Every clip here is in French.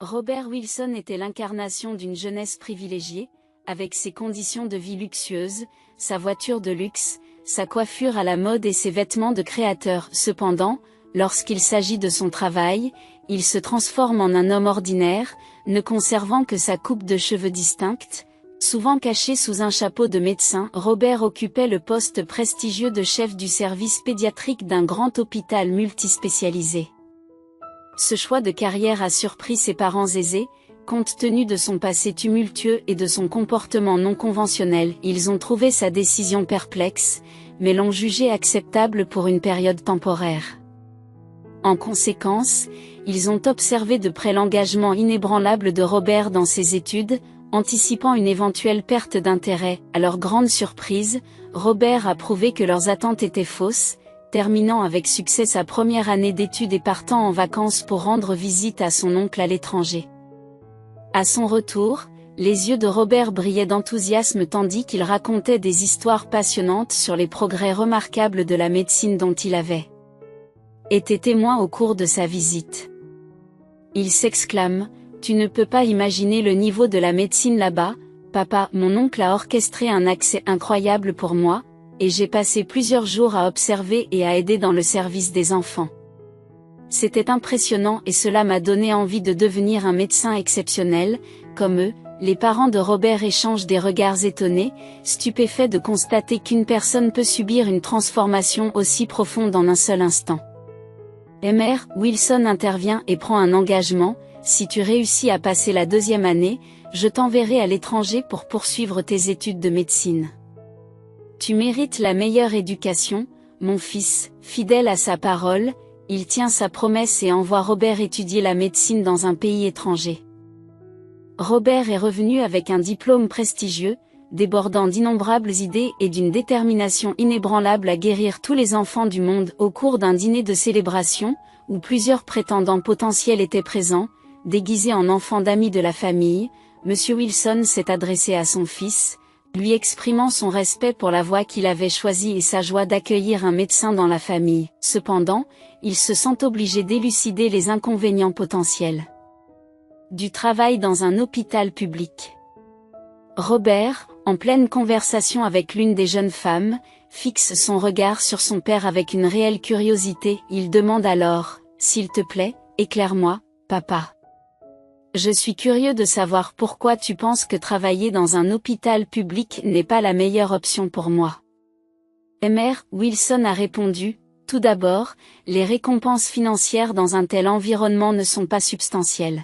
Robert Wilson était l'incarnation d'une jeunesse privilégiée, avec ses conditions de vie luxueuses, sa voiture de luxe, sa coiffure à la mode et ses vêtements de créateur. Cependant, lorsqu'il s'agit de son travail, il se transforme en un homme ordinaire, ne conservant que sa coupe de cheveux distincte. Souvent caché sous un chapeau de médecin, Robert occupait le poste prestigieux de chef du service pédiatrique d'un grand hôpital multispécialisé. Ce choix de carrière a surpris ses parents aisés, compte tenu de son passé tumultueux et de son comportement non conventionnel. Ils ont trouvé sa décision perplexe, mais l'ont jugée acceptable pour une période temporaire. En conséquence, ils ont observé de près l'engagement inébranlable de Robert dans ses études, anticipant une éventuelle perte d'intérêt. À leur grande surprise, Robert a prouvé que leurs attentes étaient fausses, terminant avec succès sa première année d'études et partant en vacances pour rendre visite à son oncle à l'étranger. À son retour, les yeux de Robert brillaient d'enthousiasme tandis qu'il racontait des histoires passionnantes sur les progrès remarquables de la médecine dont il avait été témoin au cours de sa visite. Il s'exclame : « Tu ne peux pas imaginer le niveau de la médecine là-bas, papa. Mon oncle a orchestré un accès incroyable pour moi, et j'ai passé plusieurs jours à observer et à aider dans le service des enfants. C'était impressionnant et cela m'a donné envie de devenir un médecin exceptionnel, comme eux. » Les parents de Robert échangent des regards étonnés, stupéfaits de constater qu'une personne peut subir une transformation aussi profonde en un seul instant. Mr. Wilson intervient et prend un engagement : « Si tu réussis à passer la 2e année, je t'enverrai à l'étranger pour poursuivre tes études de médecine. Tu mérites la meilleure éducation, mon fils. » Fidèle à sa parole, il tient sa promesse et envoie Robert étudier la médecine dans un pays étranger. Robert est revenu avec un diplôme prestigieux, débordant d'innombrables idées et d'une détermination inébranlable à guérir tous les enfants du monde. Au cours d'un dîner de célébration, où plusieurs prétendants potentiels étaient présents, déguisés en enfants d'amis de la famille, M. Wilson s'est adressé à son fils, lui exprimant son respect pour la voie qu'il avait choisie et sa joie d'accueillir un médecin dans la famille. Cependant, il se sent obligé d'élucider les inconvénients potentiels du travail dans un hôpital public. Robert, en pleine conversation avec l'une des jeunes femmes, fixe son regard sur son père avec une réelle curiosité. Il demande alors : « S'il te plaît, éclaire-moi, papa. Je suis curieux de savoir pourquoi tu penses que travailler dans un hôpital public n'est pas la meilleure option pour moi. » Mr. Wilson a répondu : « Tout d'abord, les récompenses financières dans un tel environnement ne sont pas substantielles.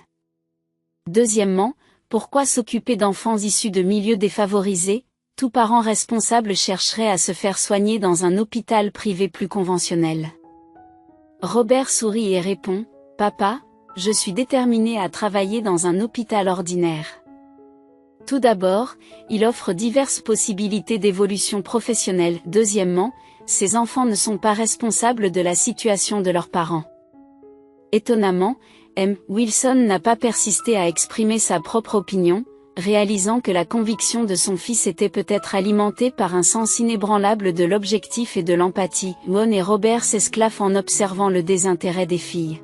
Deuxièmement, pourquoi s'occuper d'enfants issus de milieux défavorisés ? Tout parent responsable chercherait à se faire soigner dans un hôpital privé plus conventionnel. » Robert sourit et répond : « Papa, je suis déterminé à travailler dans un hôpital ordinaire. » Tout d'abord, il offre diverses possibilités d'évolution professionnelle. Deuxièmement, ces enfants ne sont pas responsables de la situation de leurs parents. Étonnamment, M. Wilson n'a pas persisté à exprimer sa propre opinion, réalisant que la conviction de son fils était peut-être alimentée par un sens inébranlable de l'objectif et de l'empathie. Won et Robert s'esclaffent en observant le désintérêt des filles.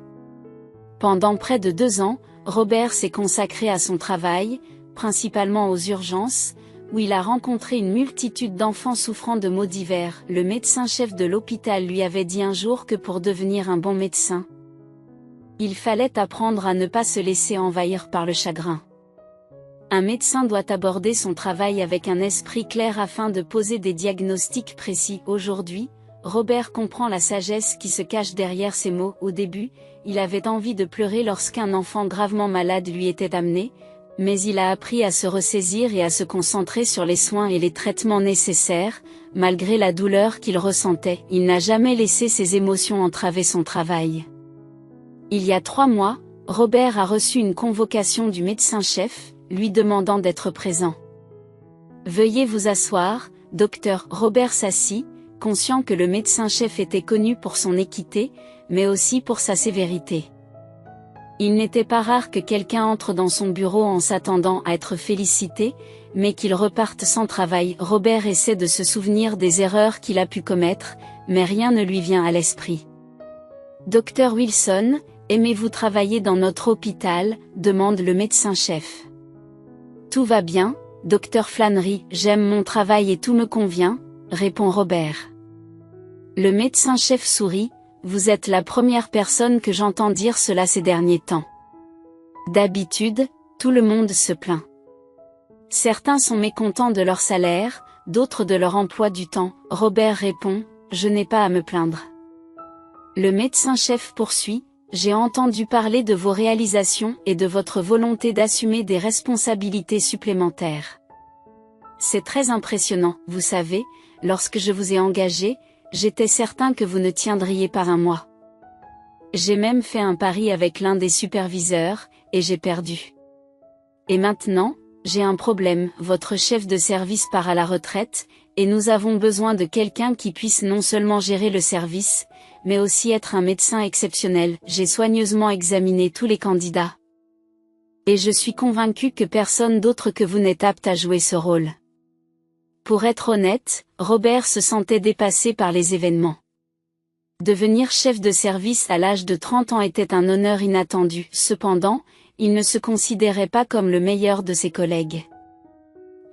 Pendant près de 2 ans, Robert s'est consacré à son travail, principalement aux urgences, où il a rencontré une multitude d'enfants souffrant de maux divers. Le médecin-chef de l'hôpital lui avait dit un jour que pour devenir un bon médecin, il fallait apprendre à ne pas se laisser envahir par le chagrin. Un médecin doit aborder son travail avec un esprit clair afin de poser des diagnostics précis. Aujourd'hui, Robert comprend la sagesse qui se cache derrière ces mots. Au début, il avait envie de pleurer lorsqu'un enfant gravement malade lui était amené, mais il a appris à se ressaisir et à se concentrer sur les soins et les traitements nécessaires. Malgré la douleur qu'il ressentait, il n'a jamais laissé ses émotions entraver son travail. Il y a 3 mois, Robert a reçu une convocation du médecin-chef, lui demandant d'être présent. « Veuillez vous asseoir, docteur. » Robert s'assit, conscient que le médecin-chef était connu pour son équité, mais aussi pour sa sévérité. Il n'était pas rare que quelqu'un entre dans son bureau en s'attendant à être félicité, mais qu'il reparte sans travail. Robert essaie de se souvenir des erreurs qu'il a pu commettre, mais rien ne lui vient à l'esprit. « Docteur Wilson, Aimez-vous travailler dans notre hôpital, demande le médecin-chef. Tout va bien, docteur Flannery, j'aime mon travail et tout me convient, répond Robert. Le médecin-chef sourit, vous êtes la première personne que j'entends dire cela ces derniers temps. D'habitude, tout le monde se plaint. Certains sont mécontents de leur salaire, d'autres de leur emploi du temps. Robert répond, je n'ai pas à me plaindre. Le médecin-chef poursuit, j'ai entendu parler de vos réalisations et de votre volonté d'assumer des responsabilités supplémentaires. C'est très impressionnant, vous savez, lorsque je vous ai engagé, j'étais certain que vous ne tiendriez pas un mois. J'ai même fait un pari avec l'un des superviseurs, et j'ai perdu. Et maintenant, j'ai un problème, votre chef de service part à la retraite, et nous avons besoin de quelqu'un qui puisse non seulement gérer le service, mais aussi être un médecin exceptionnel. J'ai soigneusement examiné tous les candidats. Et je suis convaincu que personne d'autre que vous n'est apte à jouer ce rôle. Pour être honnête, Robert se sentait dépassé par les événements. Devenir chef de service à l'âge de 30 ans était un honneur inattendu. Cependant, il ne se considérait pas comme le meilleur de ses collègues.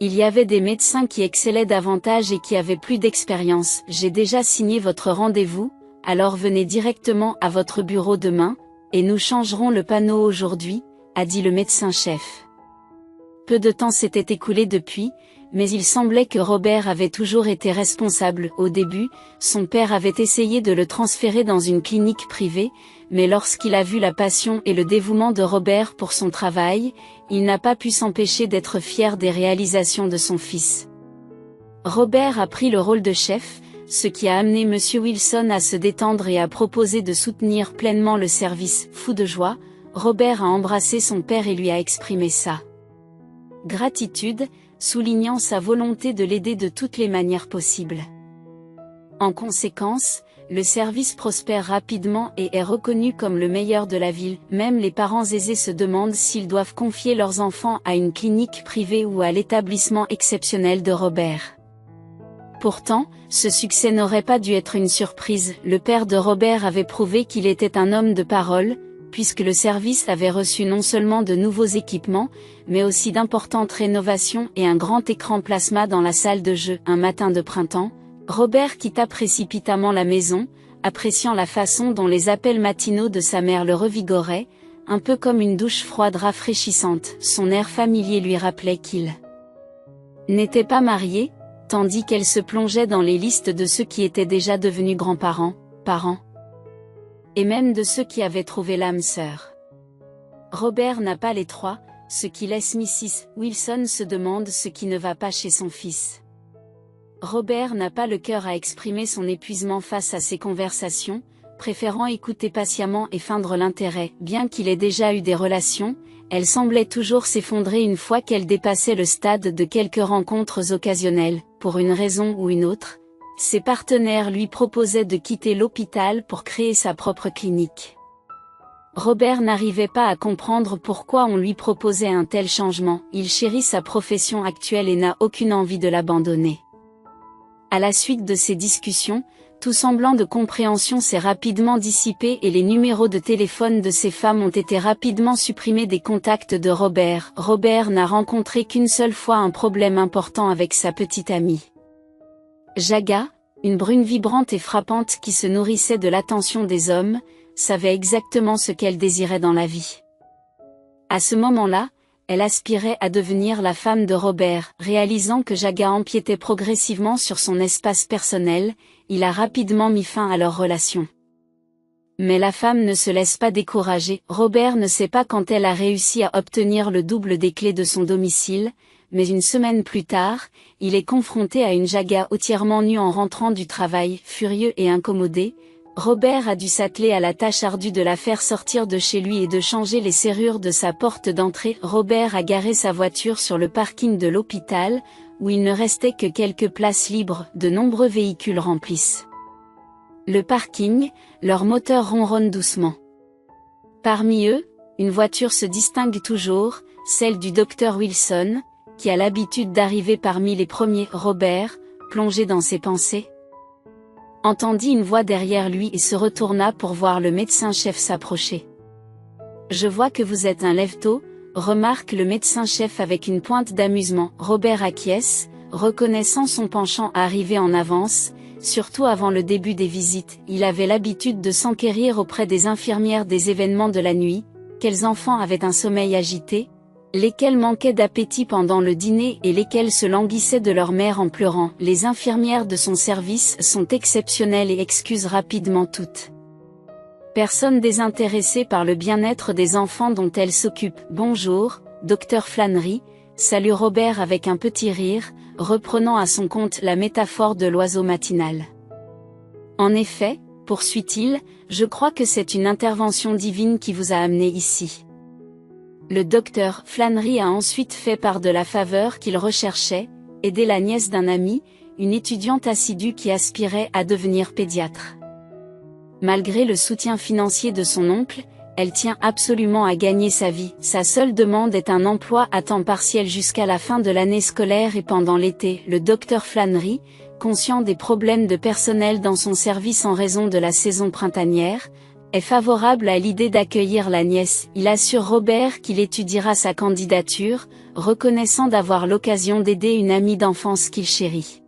Il y avait des médecins qui excellaient davantage et qui avaient plus d'expérience. J'ai déjà signé votre rendez-vous, alors venez directement à votre bureau demain, et nous changerons le panneau aujourd'hui, a dit le médecin-chef. Peu de temps s'était écoulé depuis, mais il semblait que Robert avait toujours été responsable. Au début, son père avait essayé de le transférer dans une clinique privée, mais lorsqu'il a vu la passion et le dévouement de Robert pour son travail, il n'a pas pu s'empêcher d'être fier des réalisations de son fils. Robert a pris le rôle de chef, ce qui a amené M. Wilson à se détendre et à proposer de soutenir pleinement le service. Fou de joie, Robert a embrassé son père et lui a exprimé sa gratitude, soulignant sa volonté de l'aider de toutes les manières possibles. En conséquence, le service prospère rapidement et est reconnu comme le meilleur de la ville. Même les parents aisés se demandent s'ils doivent confier leurs enfants à une clinique privée ou à l'établissement exceptionnel de Robert. Pourtant, ce succès n'aurait pas dû être une surprise. Le père de Robert avait prouvé qu'il était un homme de parole, puisque le service avait reçu non seulement de nouveaux équipements, mais aussi d'importantes rénovations et un grand écran plasma dans la salle de jeu. Un matin de printemps, Robert quitta précipitamment la maison, appréciant la façon dont les appels matinaux de sa mère le revigoraient, un peu comme une douche froide rafraîchissante. Son air familier lui rappelait qu'il n'était pas marié, tandis qu'elle se plongeait dans les listes de ceux qui étaient déjà devenus grands-parents, parents, et même de ceux qui avaient trouvé l'âme sœur. Robert n'a pas les trois, ce qui laisse Mrs. Wilson se demande ce qui ne va pas chez son fils. Robert n'a pas le cœur à exprimer son épuisement face à ces conversations, préférant écouter patiemment et feindre l'intérêt. Bien qu'il ait déjà eu des relations, elles semblaient toujours s'effondrer une fois qu'elles dépassaient le stade de quelques rencontres occasionnelles. Pour une raison ou une autre, ses partenaires lui proposaient de quitter l'hôpital pour créer sa propre clinique. Robert n'arrivait pas à comprendre pourquoi on lui proposait un tel changement. Il chérit sa profession actuelle et n'a aucune envie de l'abandonner. À la suite de ces discussions, tout semblant de compréhension s'est rapidement dissipé et les numéros de téléphone de ces femmes ont été rapidement supprimés des contacts de Robert. Robert n'a rencontré qu'une seule fois un problème important avec sa petite amie Jaga, une brune vibrante et frappante qui se nourrissait de l'attention des hommes, savait exactement ce qu'elle désirait dans la vie. À ce moment-là, elle aspirait à devenir la femme de Robert. Réalisant que Jaga empiétait progressivement sur son espace personnel, il a rapidement mis fin à leur relation. Mais la femme ne se laisse pas décourager. Robert ne sait pas quand elle a réussi à obtenir le double des clés de son domicile, mais une semaine plus tard, il est confronté à une Jaga entièrement nue en rentrant du travail. Furieux et incommodé, Robert a dû s'atteler à la tâche ardue de la faire sortir de chez lui et de changer les serrures de sa porte d'entrée. Robert a garé sa voiture sur le parking de l'hôpital, où il ne restait que quelques places libres. De nombreux véhicules remplissent le parking, leurs moteurs ronronnent doucement. Parmi eux, une voiture se distingue toujours, celle du docteur Wilson, qui a l'habitude d'arriver parmi les premiers. Robert, plongé dans ses pensées, entendit une voix derrière lui et se retourna pour voir le médecin-chef s'approcher. Je vois que vous êtes un lève-tôt, remarque le médecin-chef avec une pointe d'amusement. Robert acquiesce, reconnaissant son penchant à arriver en avance, surtout avant le début des visites. Il avait l'habitude de s'enquérir auprès des infirmières des événements de la nuit, quels enfants avaient un sommeil agité, lesquels manquaient d'appétit pendant le dîner et lesquels se languissaient de leur mère en pleurant. Les infirmières de son service sont exceptionnelles et excusent rapidement toutes personne désintéressée par le bien-être des enfants dont elles s'occupent. Bonjour, docteur Flannery, salue Robert avec un petit rire, reprenant à son compte la métaphore de l'oiseau matinal. En effet, poursuit-il, je crois que c'est une intervention divine qui vous a amené ici. Le docteur Flannery a ensuite fait part de la faveur qu'il recherchait, aider la nièce d'un ami, une étudiante assidue qui aspirait à devenir pédiatre. Malgré le soutien financier de son oncle, elle tient absolument à gagner sa vie. Sa seule demande est un emploi à temps partiel jusqu'à la fin de l'année scolaire et pendant l'été. Le docteur Flannery, conscient des problèmes de personnel dans son service en raison de la saison printanière, est favorable à l'idée d'accueillir la nièce. Il assure Robert qu'il étudiera sa candidature, reconnaissant d'avoir l'occasion d'aider une amie d'enfance qu'il chérit.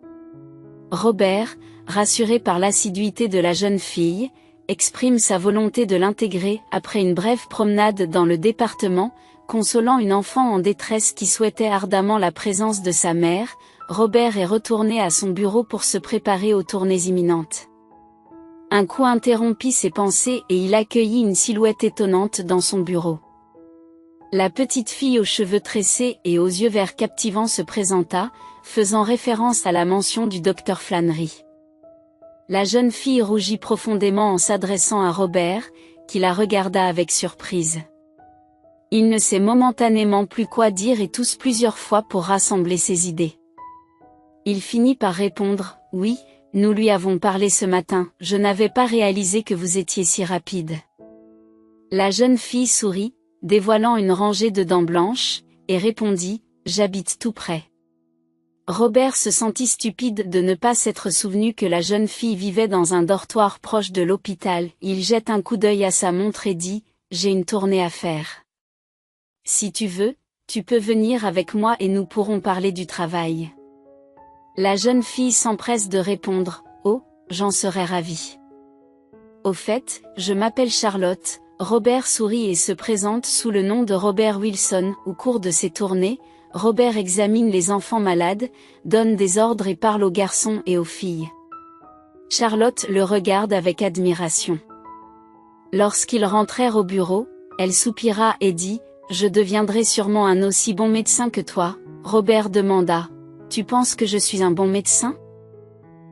Robert, rassuré par l'assiduité de la jeune fille, exprime sa volonté de l'intégrer. Après une brève promenade dans le département, consolant une enfant en détresse qui souhaitait ardemment la présence de sa mère, Robert est retourné à son bureau pour se préparer aux tournées imminentes. Un coup interrompit ses pensées et il accueillit une silhouette étonnante dans son bureau. La petite fille aux cheveux tressés et aux yeux verts captivants se présenta, faisant référence à la mention du docteur Flannery. La jeune fille rougit profondément en s'adressant à Robert, qui la regarda avec surprise. Il ne sait momentanément plus quoi dire et tousse plusieurs fois pour rassembler ses idées. Il finit par répondre, « Oui, nous lui avons parlé ce matin, je n'avais pas réalisé que vous étiez si rapide. » La jeune fille sourit, dévoilant une rangée de dents blanches, et répondit, « J'habite tout près. » Robert se sentit stupide de ne pas s'être souvenu que la jeune fille vivait dans un dortoir proche de l'hôpital. Il jette un coup d'œil à sa montre et dit, « J'ai une tournée à faire. Si tu veux, tu peux venir avec moi et nous pourrons parler du travail. » La jeune fille s'empresse de répondre, « Oh, j'en serais ravie. Au fait, je m'appelle Charlotte. » Robert sourit et se présente sous le nom de Robert Wilson. Au cours de ses tournées, Robert examine les enfants malades, donne des ordres et parle aux garçons et aux filles. Charlotte le regarde avec admiration. Lorsqu'ils rentrèrent au bureau, elle soupira et dit, « Je deviendrai sûrement un aussi bon médecin que toi. » Robert demanda, « Tu penses que je suis un bon médecin ?»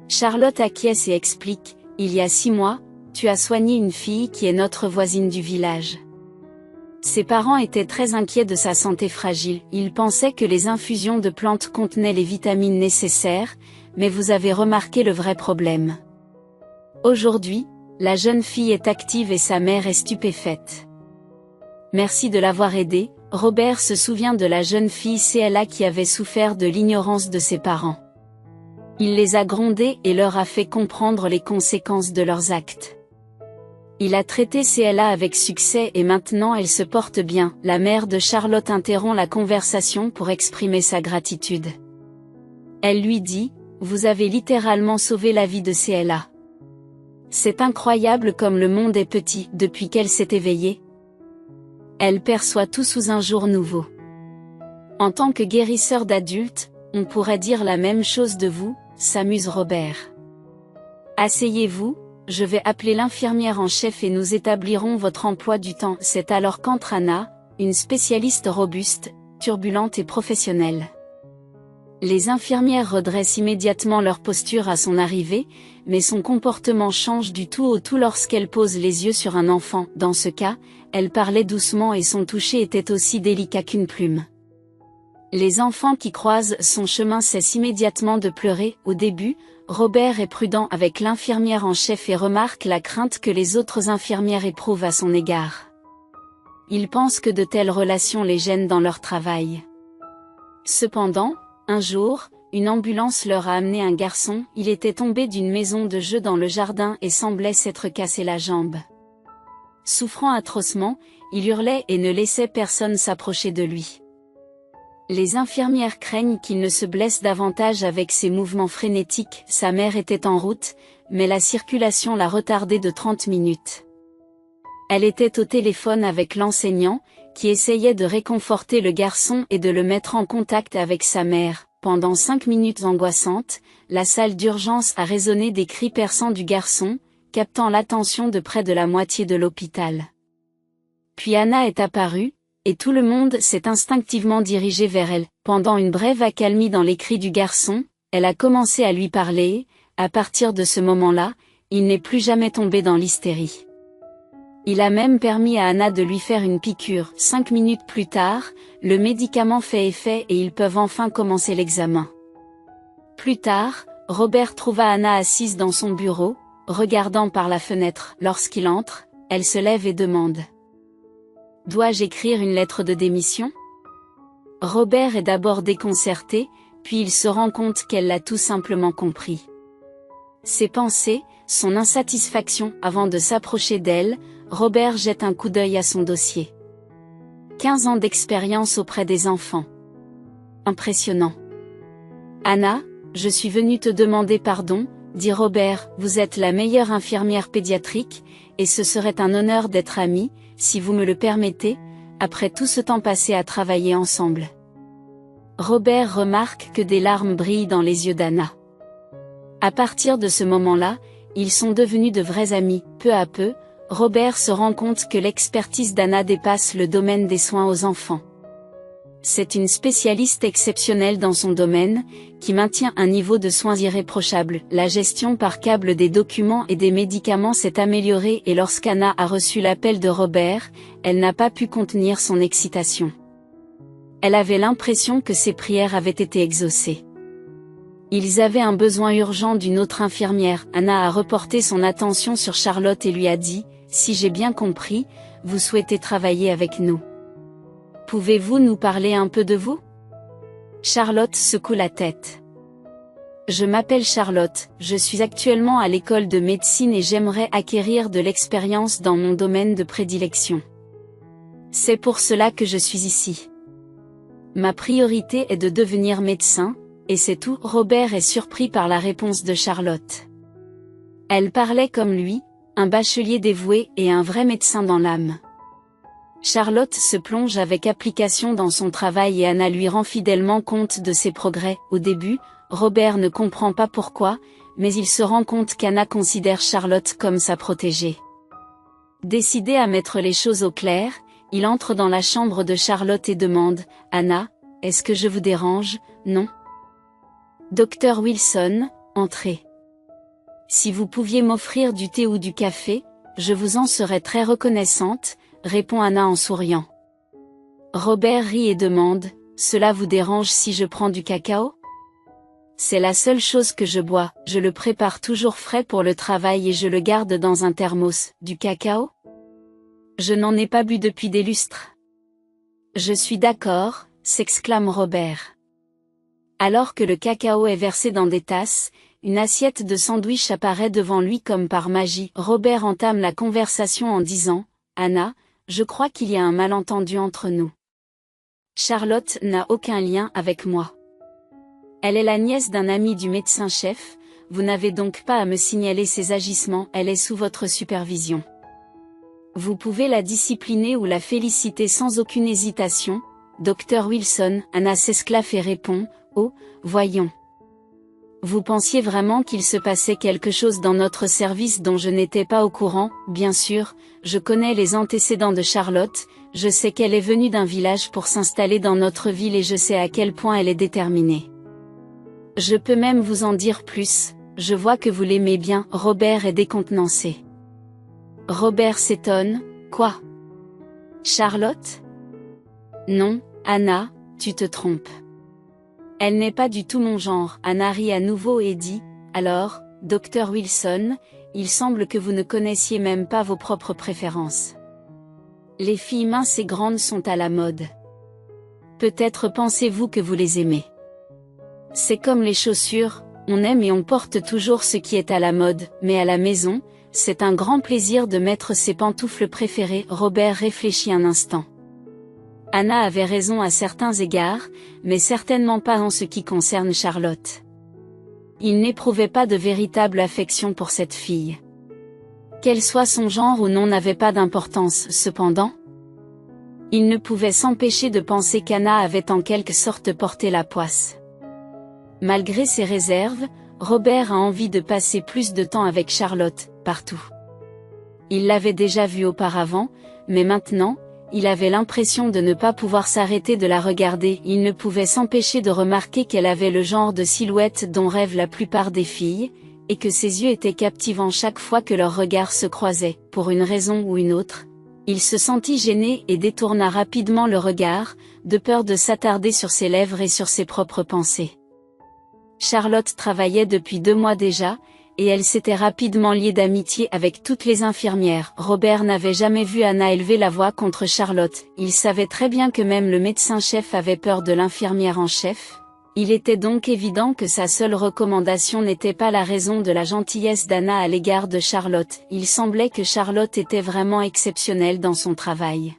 Charlotte acquiesce et explique, « Il y a 6 mois, tu as soigné une fille qui est notre voisine du village. » Ses parents étaient très inquiets de sa santé fragile. Ils pensaient que les infusions de plantes contenaient les vitamines nécessaires, mais vous avez remarqué le vrai problème. Aujourd'hui, la jeune fille est active et sa mère est stupéfaite. Merci de l'avoir aidée. Robert se souvient de la jeune fille CLA qui avait souffert de l'ignorance de ses parents. Il les a grondés et leur a fait comprendre les conséquences de leurs actes. Il a traité CLA avec succès et maintenant elle se porte bien. La mère de Charlotte interrompt la conversation pour exprimer sa gratitude. Elle lui dit, « Vous avez littéralement sauvé la vie de CLA. C'est incroyable comme le monde est petit depuis qu'elle s'est éveillée. Elle perçoit tout sous un jour nouveau. En tant que guérisseur d'adultes, on pourrait dire la même chose de vous, » s'amuse Robert. Asseyez-vous. Je vais appeler l'infirmière en chef et nous établirons votre emploi du temps. C'est alors qu'entre Anna, une spécialiste robuste, turbulente et professionnelle. Les infirmières redressent immédiatement leur posture à son arrivée, mais son comportement change du tout au tout lorsqu'elle pose les yeux sur un enfant. Dans ce cas, elle parlait doucement et son toucher était aussi délicat qu'une plume. Les enfants qui croisent son chemin cessent immédiatement de pleurer. Au début, Robert est prudent avec l'infirmière en chef et remarque la crainte que les autres infirmières éprouvent à son égard. Il pense que de telles relations les gênent dans leur travail. Cependant, un jour, une ambulance leur a amené un garçon. Il était tombé d'une maison de jeu dans le jardin et semblait s'être cassé la jambe. Souffrant atrocement, il hurlait et ne laissait personne s'approcher de lui. Les infirmières craignent qu'il ne se blesse davantage avec ses mouvements frénétiques. Sa mère était en route, mais la circulation l'a retardée de 30 minutes. Elle était au téléphone avec l'enseignant, qui essayait de réconforter le garçon et de le mettre en contact avec sa mère. Pendant 5 minutes angoissantes, la salle d'urgence a résonné des cris perçants du garçon, captant l'attention de près de la moitié de l'hôpital. Puis Anna est apparue, et tout le monde s'est instinctivement dirigé vers elle. Pendant une brève accalmie dans les cris du garçon, elle a commencé à lui parler. À partir de ce moment-là, il n'est plus jamais tombé dans l'hystérie. Il a même permis à Anna de lui faire une piqûre. 5 minutes plus tard, le médicament fait effet et ils peuvent enfin commencer l'examen. Plus tard, Robert trouva Anna assise dans son bureau, regardant par la fenêtre. Lorsqu'il entre, elle se lève et demande: « Dois-je écrire une lettre de démission ?» Robert est d'abord déconcerté, puis il se rend compte qu'elle l'a tout simplement compris. Ses pensées, son insatisfaction. Avant de s'approcher d'elle, Robert jette un coup d'œil à son dossier. 15 ans d'expérience auprès des enfants. Impressionnant. Anna, je suis venu te demander pardon, dit Robert, vous êtes la meilleure infirmière pédiatrique, et ce serait un honneur d'être amis, si vous me le permettez, après tout ce temps passé à travailler ensemble. Robert remarque que des larmes brillent dans les yeux d'Anna. À partir de ce moment-là, ils sont devenus de vrais amis. Peu à peu, Robert se rend compte que l'expertise d'Anna dépasse le domaine des soins aux enfants. C'est une spécialiste exceptionnelle dans son domaine, qui maintient un niveau de soins irréprochable. La gestion par câble des documents et des médicaments s'est améliorée et lorsqu'Anna a reçu l'appel de Robert, elle n'a pas pu contenir son excitation. Elle avait l'impression que ses prières avaient été exaucées. Ils avaient un besoin urgent d'une autre infirmière. Anna a reporté son attention sur Charlotte et lui a dit: « Si j'ai bien compris, vous souhaitez travailler avec nous. Pouvez-vous nous parler un peu de vous ?» Charlotte secoue la tête. « Je m'appelle Charlotte, je suis actuellement à l'école de médecine et j'aimerais acquérir de l'expérience dans mon domaine de prédilection. C'est pour cela que je suis ici. Ma priorité est de devenir médecin, et c'est tout. » Robert est surpris par la réponse de Charlotte. Elle parlait comme lui, un bachelier dévoué et un vrai médecin dans l'âme. Charlotte se plonge avec application dans son travail et Anna lui rend fidèlement compte de ses progrès. Au début, Robert ne comprend pas pourquoi, mais il se rend compte qu'Anna considère Charlotte comme sa protégée. Décidé à mettre les choses au clair, il entre dans la chambre de Charlotte et demande: « Anna, est-ce que je vous dérange ?» « Non. »« Docteur Wilson, entrez. Si vous pouviez m'offrir du thé ou du café, je vous en serais très reconnaissante, » répond Anna en souriant. Robert rit et demande: « Cela vous dérange si je prends du cacao ? C'est la seule chose que je bois, je le prépare toujours frais pour le travail et je le garde dans un thermos. Du cacao ? Je n'en ai pas bu depuis des lustres. » Je suis d'accord, s'exclame Robert. Alors que le cacao est versé dans des tasses, une assiette de sandwich apparaît devant lui comme par magie. Robert entame la conversation en disant: « Anna, je crois qu'il y a un malentendu entre nous. Charlotte n'a aucun lien avec moi. Elle est la nièce d'un ami du médecin-chef, vous n'avez donc pas à me signaler ses agissements, elle est sous votre supervision. Vous pouvez la discipliner ou la féliciter sans aucune hésitation, Dr Wilson. » Anna s'esclaffe et répond: « Oh, voyons. Vous pensiez vraiment qu'il se passait quelque chose dans notre service dont je n'étais pas au courant? Bien sûr, je connais les antécédents de Charlotte, je sais qu'elle est venue d'un village pour s'installer dans notre ville et je sais à quel point elle est déterminée. Je peux même vous en dire plus, je vois que vous l'aimez bien. » Robert est décontenancé. Robert s'étonne: « Quoi? Charlotte? Non, Anna, tu te trompes. Elle n'est pas du tout mon genre. » Anna rit à nouveau et dit: « Alors, Dr Wilson, il semble que vous ne connaissiez même pas vos propres préférences. Les filles minces et grandes sont à la mode. Peut-être pensez-vous que vous les aimez. C'est comme les chaussures, on aime et on porte toujours ce qui est à la mode, mais à la maison, c'est un grand plaisir de mettre ses pantoufles préférées. Robert réfléchit un instant. Anna avait raison à certains égards, mais certainement pas en ce qui concerne Charlotte. Il n'éprouvait pas de véritable affection pour cette fille. Qu'elle soit son genre ou non n'avait pas d'importance cependant. Il ne pouvait s'empêcher de penser qu'Anna avait en quelque sorte porté la poisse. Malgré ses réserves, Robert a envie de passer plus de temps avec Charlotte, partout. Il l'avait déjà vue auparavant, mais maintenant, il avait l'impression de ne pas pouvoir s'arrêter de la regarder. Il ne pouvait s'empêcher de remarquer qu'elle avait le genre de silhouette dont rêvent la plupart des filles, et que ses yeux étaient captivants chaque fois que leurs regards se croisaient. Pour une raison ou une autre, il se sentit gêné et détourna rapidement le regard, de peur de s'attarder sur ses lèvres et sur ses propres pensées. Charlotte travaillait depuis 2 mois déjà, et elle s'était rapidement liée d'amitié avec toutes les infirmières. Robert n'avait jamais vu Anna élever la voix contre Charlotte. Il savait très bien que même le médecin-chef avait peur de l'infirmière en chef. Il était donc évident que sa seule recommandation n'était pas la raison de la gentillesse d'Anna à l'égard de Charlotte. Il semblait que Charlotte était vraiment exceptionnelle dans son travail.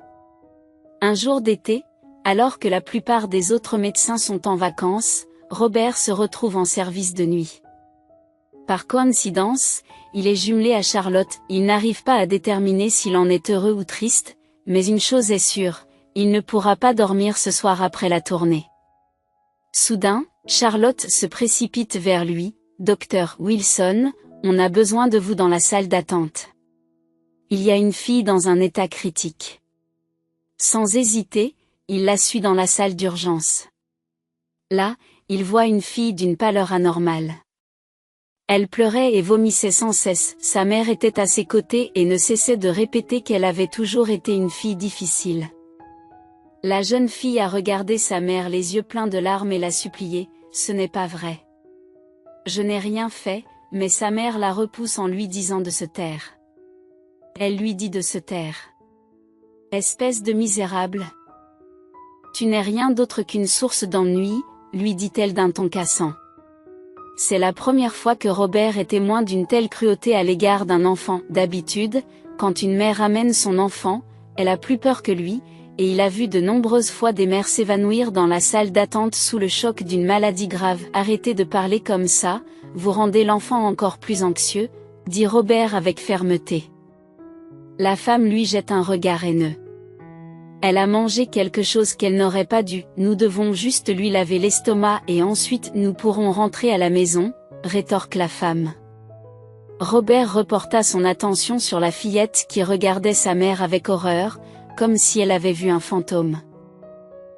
Un jour d'été, alors que la plupart des autres médecins sont en vacances, Robert se retrouve en service de nuit. Par coïncidence, il est jumelé à Charlotte. Il n'arrive pas à déterminer s'il en est heureux ou triste, mais une chose est sûre, il ne pourra pas dormir ce soir après la tournée. Soudain, Charlotte se précipite vers lui. « Docteur Wilson, on a besoin de vous dans la salle d'attente. Il y a une fille dans un état critique. » Sans hésiter, il la suit dans la salle d'urgence. Là, il voit une fille d'une pâleur anormale. Elle pleurait et vomissait sans cesse. Sa mère était à ses côtés et ne cessait de répéter qu'elle avait toujours été une fille difficile. La jeune fille a regardé sa mère les yeux pleins de larmes et l'a supplié, « Ce n'est pas vrai. Je n'ai rien fait », mais sa mère la repousse en lui disant de se taire. Elle lui dit de se taire. « Espèce de misérable. Tu n'es rien d'autre qu'une source d'ennui », lui dit-elle d'un ton cassant. C'est la première fois que Robert est témoin d'une telle cruauté à l'égard d'un enfant. D'habitude, quand une mère amène son enfant, elle a plus peur que lui, et il a vu de nombreuses fois des mères s'évanouir dans la salle d'attente sous le choc d'une maladie grave. « Arrêtez de parler comme ça, vous rendez l'enfant encore plus anxieux », dit Robert avec fermeté. La femme lui jette un regard haineux. Elle a mangé quelque chose qu'elle n'aurait pas dû. Nous devons juste lui laver l'estomac et ensuite nous pourrons rentrer à la maison, rétorque la femme. Robert reporta son attention sur la fillette qui regardait sa mère avec horreur, comme si elle avait vu un fantôme.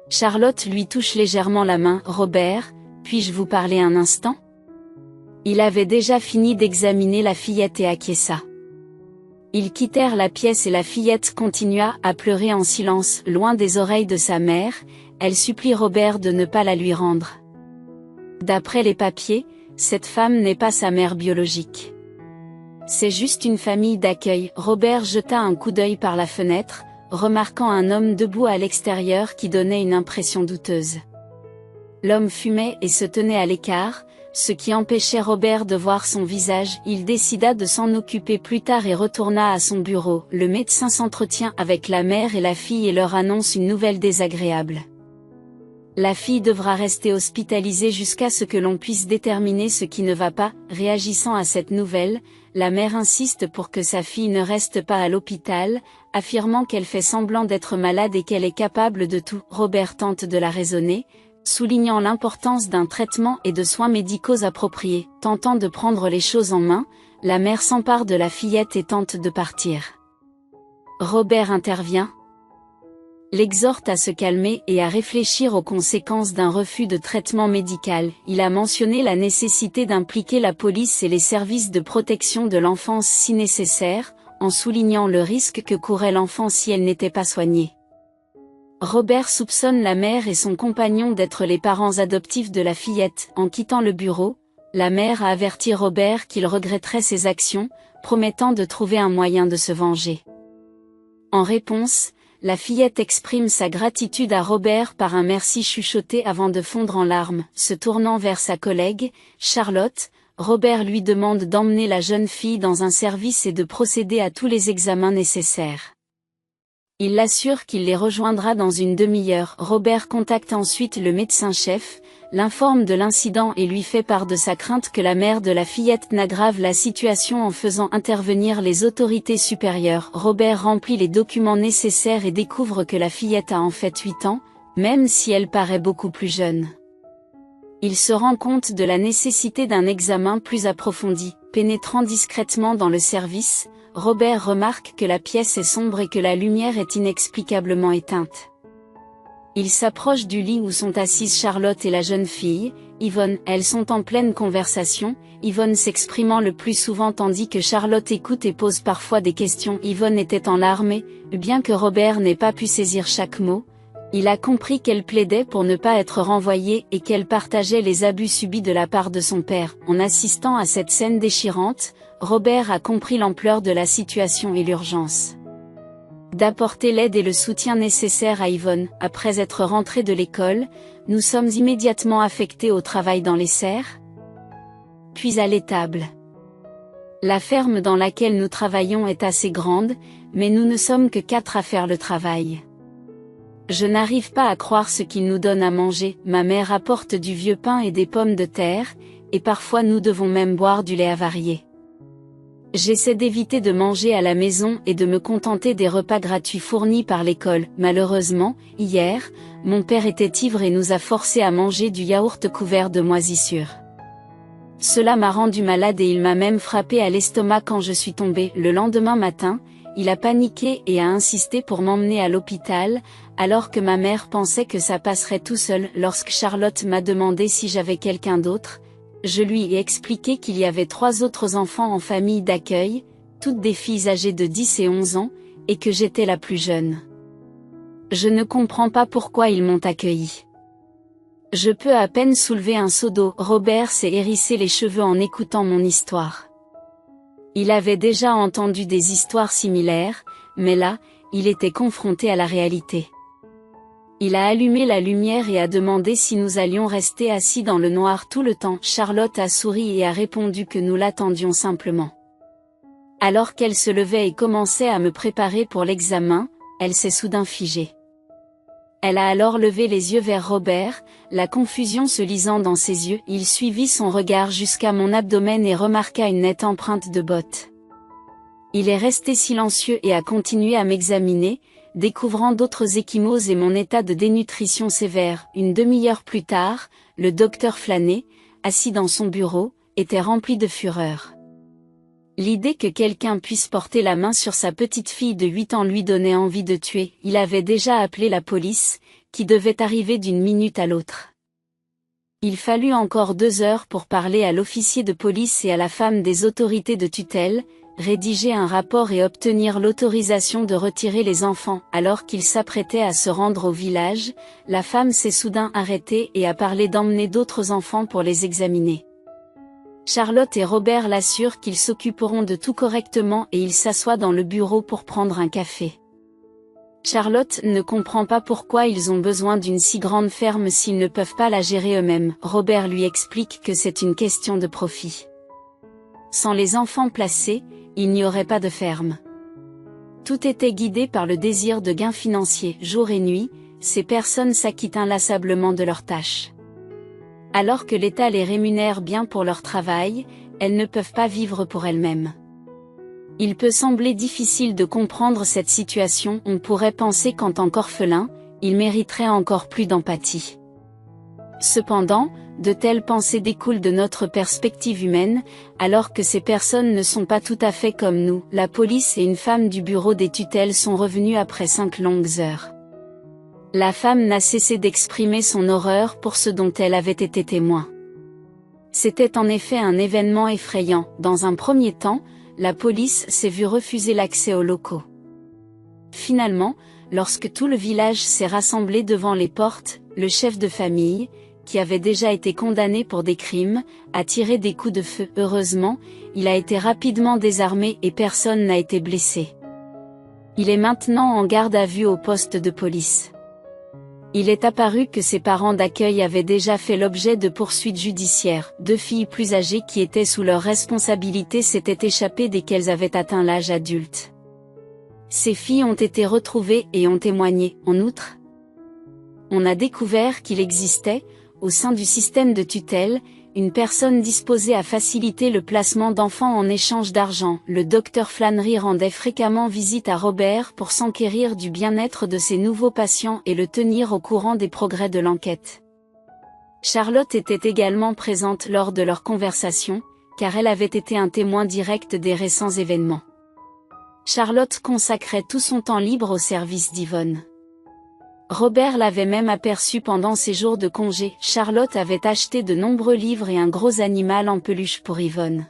Charlotte lui touche légèrement la main. « Robert, puis-je vous parler un instant ?» Il avait déjà fini d'examiner la fillette et acquiesça. Ils quittèrent la pièce et la fillette continua à pleurer en silence, loin des oreilles de sa mère. Elle supplie Robert de ne pas la lui rendre. D'après les papiers, cette femme n'est pas sa mère biologique. C'est juste une famille d'accueil. Robert jeta un coup d'œil par la fenêtre, remarquant un homme debout à l'extérieur qui donnait une impression douteuse. L'homme fumait et se tenait à l'écart, ce qui empêchait Robert de voir son visage. Il décida de s'en occuper plus tard et retourna à son bureau. Le médecin s'entretient avec la mère et la fille et leur annonce une nouvelle désagréable. La fille devra rester hospitalisée jusqu'à ce que l'on puisse déterminer ce qui ne va pas. Réagissant à cette nouvelle, la mère insiste pour que sa fille ne reste pas à l'hôpital, affirmant qu'elle fait semblant d'être malade et qu'elle est capable de tout. Robert tente de la raisonner, soulignant l'importance d'un traitement et de soins médicaux appropriés. Tentant de prendre les choses en main, la mère s'empare de la fillette et tente de partir. Robert intervient, l'exhorte à se calmer et à réfléchir aux conséquences d'un refus de traitement médical. Il a mentionné la nécessité d'impliquer la police et les services de protection de l'enfance si nécessaire, en soulignant le risque que courait l'enfant si elle n'était pas soignée. Robert soupçonne la mère et son compagnon d'être les parents adoptifs de la fillette. En quittant le bureau, la mère a averti Robert qu'il regretterait ses actions, promettant de trouver un moyen de se venger. En réponse, la fillette exprime sa gratitude à Robert par un merci chuchoté avant de fondre en larmes. Se tournant vers sa collègue, Charlotte, Robert lui demande d'emmener la jeune fille dans un service et de procéder à tous les examens nécessaires. Il l'assure qu'il les rejoindra dans une demi-heure. Robert contacte ensuite le médecin-chef, l'informe de l'incident et lui fait part de sa crainte que la mère de la fillette n'aggrave la situation en faisant intervenir les autorités supérieures. Robert remplit les documents nécessaires et découvre que la fillette a en fait 8 ans, même si elle paraît beaucoup plus jeune. Il se rend compte de la nécessité d'un examen plus approfondi. Pénétrant discrètement dans le service, Robert remarque que la pièce est sombre et que la lumière est inexplicablement éteinte. Il s'approche du lit où sont assises Charlotte et la jeune fille, Yvonne. Elles sont en pleine conversation, Yvonne s'exprimant le plus souvent tandis que Charlotte écoute et pose parfois des questions. Yvonne était en larmes et, bien que Robert n'ait pas pu saisir chaque mot, il a compris qu'elle plaidait pour ne pas être renvoyée et qu'elle partageait les abus subis de la part de son père. En assistant à cette scène déchirante, Robert a compris l'ampleur de la situation et l'urgence d'apporter l'aide et le soutien nécessaire à Yvonne. Après être rentrés de l'école, nous sommes immédiatement affectés au travail dans les serres, puis à l'étable. La ferme dans laquelle nous travaillons est assez grande, mais nous ne sommes que 4 à faire le travail. Je n'arrive pas à croire ce qu'ils nous donnent à manger. Ma mère apporte du vieux pain et des pommes de terre, et parfois nous devons même boire du lait avarié. J'essaie d'éviter de manger à la maison et de me contenter des repas gratuits fournis par l'école. Malheureusement, hier, mon père était ivre et nous a forcés à manger du yaourt couvert de moisissures. Cela m'a rendu malade et il m'a même frappé à l'estomac quand je suis tombée. Le lendemain matin, il a paniqué et a insisté pour m'emmener à l'hôpital, alors que ma mère pensait que ça passerait tout seul. Lorsque Charlotte m'a demandé si j'avais quelqu'un d'autre, je lui ai expliqué qu'il y avait 3 autres enfants en famille d'accueil, toutes des filles âgées de 10 et 11 ans, et que j'étais la plus jeune. Je ne comprends pas pourquoi ils m'ont accueillie. Je peux à peine soulever un seau d'eau. Robert s'est hérissé les cheveux en écoutant mon histoire. Il avait déjà entendu des histoires similaires, mais là, il était confronté à la réalité. Il a allumé la lumière et a demandé si nous allions rester assis dans le noir tout le temps. Charlotte a souri et a répondu que nous l'attendions simplement. Alors qu'elle se levait et commençait à me préparer pour l'examen, elle s'est soudain figée. Elle a alors levé les yeux vers Robert, la confusion se lisant dans ses yeux. Il suivit son regard jusqu'à mon abdomen et remarqua une nette empreinte de botte. Il est resté silencieux et a continué à m'examiner, découvrant d'autres ecchymoses et mon état de dénutrition sévère. Une demi-heure plus tard, le docteur Flâné, assis dans son bureau, était rempli de fureur. L'idée que quelqu'un puisse porter la main sur sa petite fille de 8 ans lui donnait envie de tuer. Il avait déjà appelé la police, qui devait arriver d'une minute à l'autre. Il fallut encore 2 heures pour parler à l'officier de police et à la femme des autorités de tutelle, rédiger un rapport et obtenir l'autorisation de retirer les enfants. Alors qu'il s'apprêtait à se rendre au village, la femme s'est soudain arrêtée et a parlé d'emmener d'autres enfants pour les examiner. Charlotte et Robert l'assurent qu'ils s'occuperont de tout correctement et il s'assoit dans le bureau pour prendre un café. Charlotte ne comprend pas pourquoi ils ont besoin d'une si grande ferme s'ils ne peuvent pas la gérer eux-mêmes. Robert lui explique que c'est une question de profit. Sans les enfants placés, il n'y aurait pas de ferme. Tout était guidé par le désir de gain financier. Jour et nuit, ces personnes s'acquittent inlassablement de leurs tâches. Alors que l'État les rémunère bien pour leur travail, elles ne peuvent pas vivre pour elles-mêmes. Il peut sembler difficile de comprendre cette situation. On pourrait penser qu'en tant qu'orphelin, ils mériteraient encore plus d'empathie. Cependant, de telles pensées découlent de notre perspective humaine, alors que ces personnes ne sont pas tout à fait comme nous. La police et une femme du bureau des tutelles sont revenues après 5 longues heures. La femme n'a cessé d'exprimer son horreur pour ce dont elle avait été témoin. C'était en effet un événement effrayant. Dans un premier temps, la police s'est vue refuser l'accès aux locaux. Finalement, lorsque tout le village s'est rassemblé devant les portes, le chef de famille, qui avait déjà été condamné pour des crimes, a tiré des coups de feu. Heureusement, il a été rapidement désarmé et personne n'a été blessé. Il est maintenant en garde à vue au poste de police. Il est apparu que ses parents d'accueil avaient déjà fait l'objet de poursuites judiciaires. 2 filles plus âgées qui étaient sous leur responsabilité s'étaient échappées dès qu'elles avaient atteint l'âge adulte. Ces filles ont été retrouvées et ont témoigné. En outre, on a découvert qu'il existait, au sein du système de tutelle, une personne disposée à faciliter le placement d'enfants en échange d'argent. Le docteur Flannery rendait fréquemment visite à Robert pour s'enquérir du bien-être de ses nouveaux patients et le tenir au courant des progrès de l'enquête. Charlotte était également présente lors de leur conversation, car elle avait été un témoin direct des récents événements. Charlotte consacrait tout son temps libre au service d'Yvonne. Robert l'avait même aperçu pendant ses jours de congé. Charlotte avait acheté de nombreux livres et un gros animal en peluche pour Yvonne.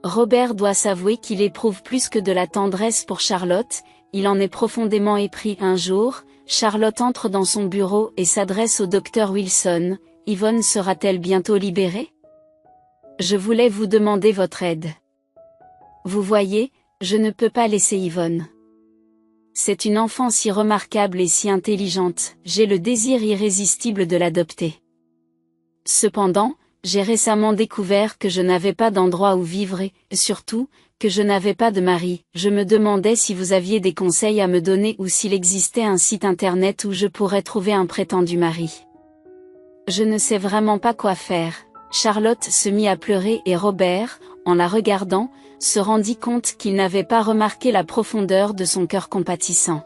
Robert doit s'avouer qu'il éprouve plus que de la tendresse pour Charlotte, il en est profondément épris. Un jour, Charlotte entre dans son bureau et s'adresse au docteur Wilson. « Yvonne sera-t-elle bientôt libérée ? Je voulais vous demander votre aide. Vous voyez, je ne peux pas laisser Yvonne. C'est une enfant si remarquable et si intelligente, j'ai le désir irrésistible de l'adopter. Cependant, j'ai récemment découvert que je n'avais pas d'endroit où vivre et, surtout, que je n'avais pas de mari. Je me demandais si vous aviez des conseils à me donner ou s'il existait un site internet où je pourrais trouver un prétendu mari. Je ne sais vraiment pas quoi faire. » Charlotte se mit à pleurer et Robert, en la regardant, se rendit compte qu'il n'avait pas remarqué la profondeur de son cœur compatissant.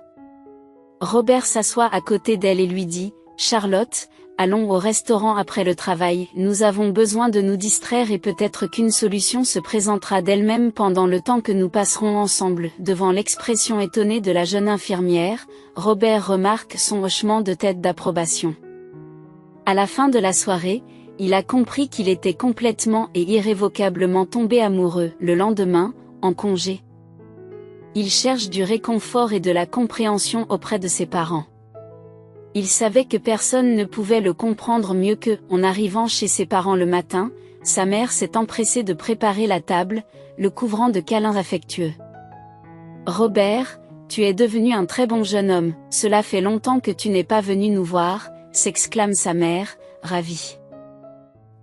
Robert s'assoit à côté d'elle et lui dit « Charlotte, allons au restaurant après le travail, nous avons besoin de nous distraire et peut-être qu'une solution se présentera d'elle-même pendant le temps que nous passerons ensemble. » Devant l'expression étonnée de la jeune infirmière, Robert remarque son hochement de tête d'approbation. À la fin de la soirée, il a compris qu'il était complètement et irrévocablement tombé amoureux. Le lendemain, en congé, il cherche du réconfort et de la compréhension auprès de ses parents. Il savait que personne ne pouvait le comprendre mieux qu'eux. En arrivant chez ses parents le matin, sa mère s'est empressée de préparer la table, le couvrant de câlins affectueux. « Robert, tu es devenu un très bon jeune homme, cela fait longtemps que tu n'es pas venu nous voir », s'exclame sa mère, ravie.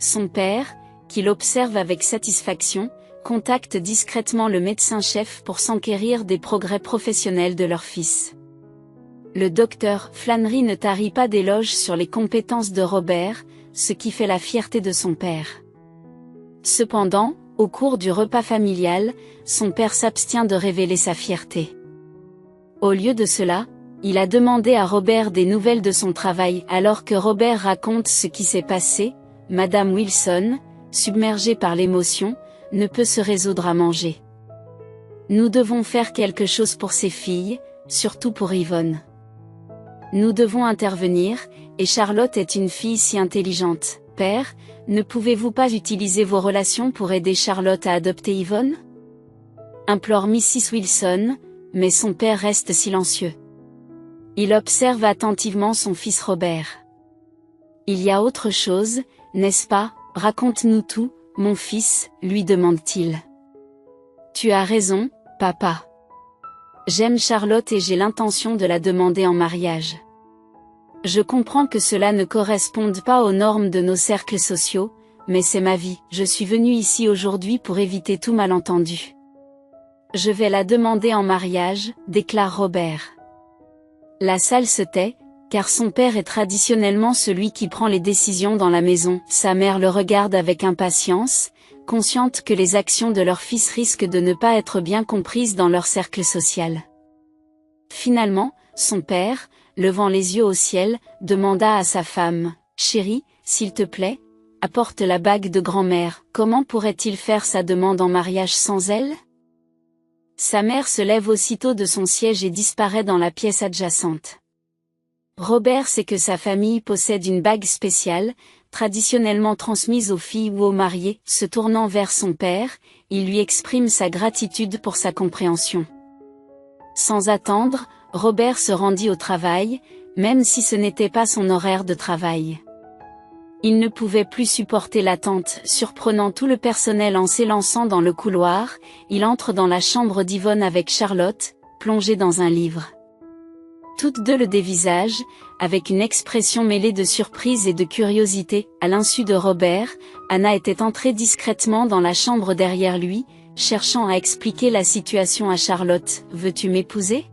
Son père, qui l'observe avec satisfaction, contacte discrètement le médecin-chef pour s'enquérir des progrès professionnels de leur fils. Le docteur Flannery ne tarit pas d'éloges sur les compétences de Robert, ce qui fait la fierté de son père. Cependant, au cours du repas familial, son père s'abstient de révéler sa fierté. Au lieu de cela, il a demandé à Robert des nouvelles de son travail. Alors que Robert raconte ce qui s'est passé, Madame Wilson, submergée par l'émotion, ne peut se résoudre à manger. « Nous devons faire quelque chose pour ces filles, surtout pour Yvonne. Nous devons intervenir, et Charlotte est une fille si intelligente. Père, ne pouvez-vous pas utiliser vos relations pour aider Charlotte à adopter Yvonne ? » implore Mrs. Wilson, mais son père reste silencieux. Il observe attentivement son fils Robert. « Il y a autre chose, n'est-ce pas ? Raconte-nous tout, mon fils, lui demande-t-il. « Tu as raison, papa. J'aime Charlotte et j'ai l'intention de la demander en mariage. Je comprends que cela ne corresponde pas aux normes de nos cercles sociaux, mais c'est ma vie. Je suis venu ici aujourd'hui pour éviter tout malentendu. Je vais la demander en mariage, déclare Robert. La salle se tait, car son père est traditionnellement celui qui prend les décisions dans la maison. Sa mère le regarde avec impatience, consciente que les actions de leur fils risquent de ne pas être bien comprises dans leur cercle social. Finalement, son père, levant les yeux au ciel, demanda à sa femme, « Chérie, s'il te plaît, apporte la bague de grand-mère. Comment pourrait-il faire sa demande en mariage sans elle ?» Sa mère se lève aussitôt de son siège et disparaît dans la pièce adjacente. Robert sait que sa famille possède une bague spéciale, traditionnellement transmise aux filles ou aux mariés. Se tournant vers son père, il lui exprime sa gratitude pour sa compréhension. Sans attendre, Robert se rendit au travail, même si ce n'était pas son horaire de travail. Il ne pouvait plus supporter l'attente. Surprenant tout le personnel en s'élançant dans le couloir, il entre dans la chambre d'Yvonne avec Charlotte, plongée dans un livre. Toutes deux le dévisagent, avec une expression mêlée de surprise et de curiosité. À l'insu de Robert, Anna était entrée discrètement dans la chambre derrière lui, cherchant à expliquer la situation à Charlotte. « Veux-tu m'épouser ?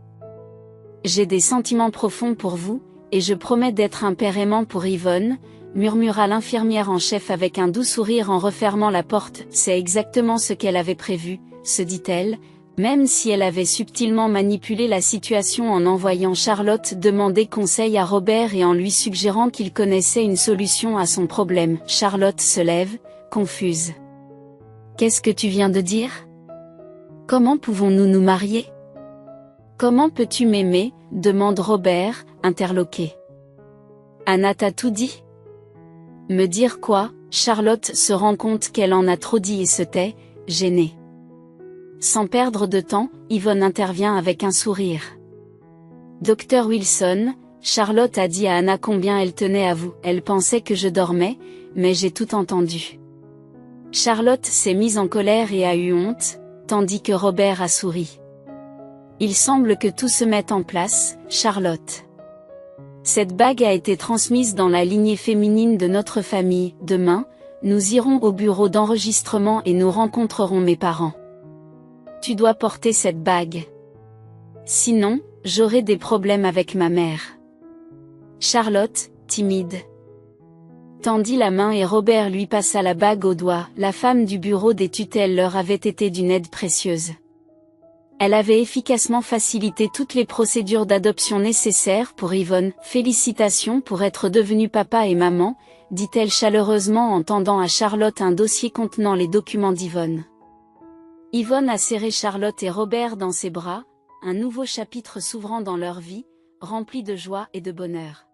J'ai des sentiments profonds pour vous, et je promets d'être un père aimant pour Yvonne », murmura l'infirmière en chef avec un doux sourire en refermant la porte. C'est exactement ce qu'elle avait prévu, se dit-elle, même si elle avait subtilement manipulé la situation en envoyant Charlotte demander conseil à Robert et en lui suggérant qu'il connaissait une solution à son problème. Charlotte se lève, confuse. « Qu'est-ce que tu viens de dire ? Comment pouvons-nous nous marier ? Comment peux-tu m'aimer ? Demande Robert, interloqué. Anna t'a tout dit ? Me dire quoi ? Charlotte se rend compte qu'elle en a trop dit et se tait, gênée. Sans perdre de temps, Yvonne intervient avec un sourire. Docteur Wilson, Charlotte a dit à Anna combien elle tenait à vous. Elle pensait que je dormais, mais j'ai tout entendu. Charlotte s'est mise en colère et a eu honte, tandis que Robert a souri. Il semble que tout se mette en place, Charlotte. Cette bague a été transmise dans la lignée féminine de notre famille. Demain, nous irons au bureau d'enregistrement et nous rencontrerons mes parents. Tu dois porter cette bague. Sinon, j'aurai des problèmes avec ma mère. Charlotte, timide, tendit la main et Robert lui passa la bague au doigt. La femme du bureau des tutelles leur avait été d'une aide précieuse. Elle avait efficacement facilité toutes les procédures d'adoption nécessaires pour Yvonne. Félicitations pour être devenu papa et maman, dit-elle chaleureusement en tendant à Charlotte un dossier contenant les documents d'Yvonne. Yvonne a serré Charlotte et Robert dans ses bras, un nouveau chapitre s'ouvrant dans leur vie, rempli de joie et de bonheur.